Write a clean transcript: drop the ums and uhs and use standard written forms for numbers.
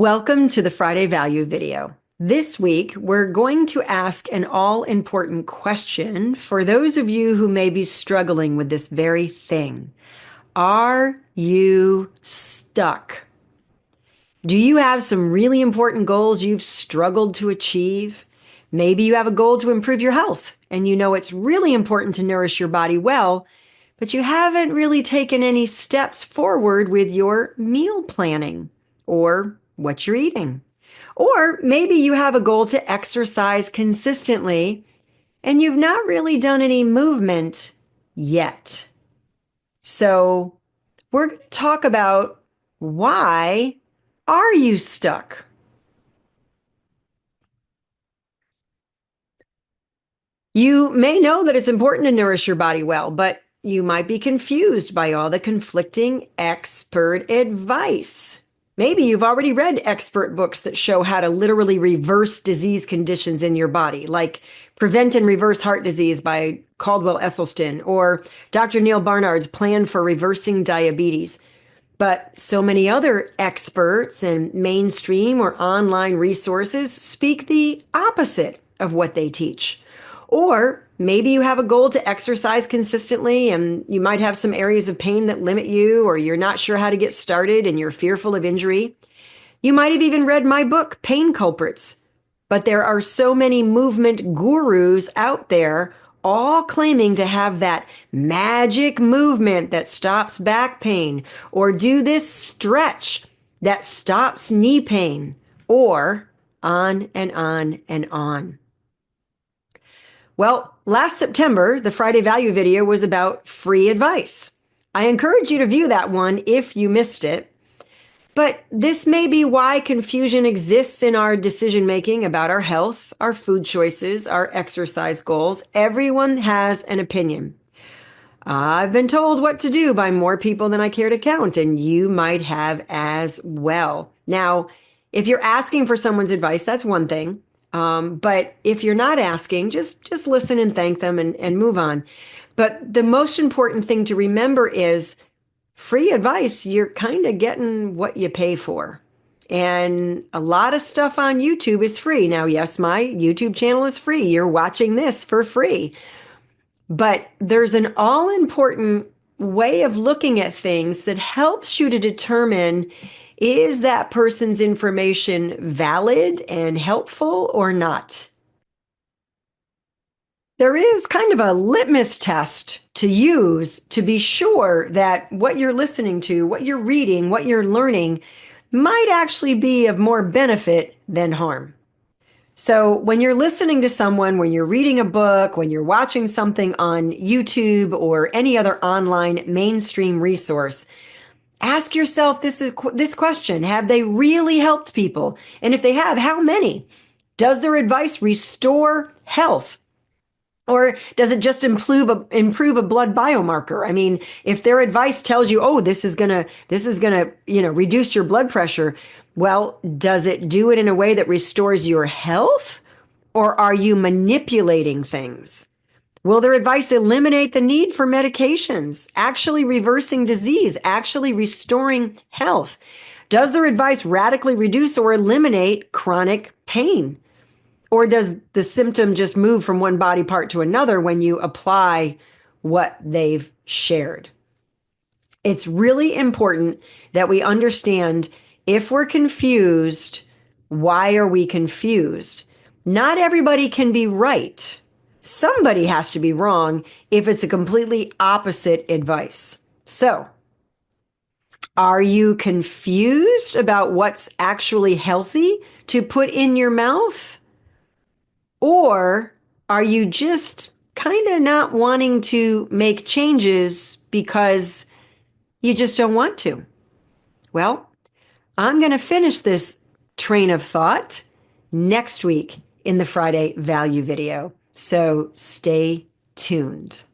Welcome to the Friday Value video. This week, we're going to ask an all-important question for those of you who may be struggling with this very thing. Are you stuck? Do you have some really important goals you've struggled to achieve? Maybe you have a goal to improve your health, and you know it's really important to nourish your body well, but you haven't really taken any steps forward with your meal planning or what you're eating. Or maybe you have a goal to exercise consistently and you've not really done any movement yet. So we're going to talk about why are you stuck? You may know that it's important to nourish your body well, but you might be confused by all the conflicting expert advice. Maybe you've already read expert books that show how to literally reverse disease conditions in your body, like Prevent and Reverse Heart Disease by Caldwell Esselstyn, or Dr. Neil Barnard's Plan for Reversing Diabetes. But so many other experts and mainstream or online resources speak the opposite of what they teach. Or maybe you have a goal to exercise consistently and you might have some areas of pain that limit you, or you're not sure how to get started and you're fearful of injury. You might have even read my book, Pain Culprits. But there are so many movement gurus out there, all claiming to have that magic movement that stops back pain, or do this stretch that stops knee pain, or on and on and on. Well, last September, the Friday Value video was about free advice. I encourage you to view that one if you missed it. But this may be why confusion exists in our decision-making about our health, our food choices, our exercise goals. Everyone has an opinion. I've been told what to do by more people than I care to count, and you might have as well. Now, if you're asking for someone's advice, that's one thing. But if you're not asking, just listen and thank them and move on. But the most important thing to remember is free advice, you're kind of getting what you pay for. And a lot of stuff on YouTube is free. Now, yes, my YouTube channel is free. You're watching this for free. But there's an all-important way of looking at things that helps you to determine, is that person's information valid and helpful or not? There is kind of a litmus test to use to be sure that what you're listening to, what you're reading, what you're learning might actually be of more benefit than harm. So when you're listening to someone, when you're reading a book, when you're watching something on YouTube or any other online mainstream resource, ask yourself this question: have they really helped people? And if they have, how many? Does their advice restore health? Or does it just improve a blood biomarker? I mean, if their advice tells you, oh, this is gonna, reduce your blood pressure, well, does it do it in a way that restores your health? Or are you manipulating things? Will their advice eliminate the need for medications, actually reversing disease, actually restoring health? Does their advice radically reduce or eliminate chronic pain? Or does the symptom just move from one body part to another when you apply what they've shared? It's really important that we understand, if we're confused, why are we confused? Not everybody can be right. Somebody has to be wrong if it's a completely opposite advice. So, are you confused about what's actually healthy to put in your mouth? Or are you just kind of not wanting to make changes because you just don't want to? Well, I'm going to finish this train of thought next week in the Friday Value video. So stay tuned.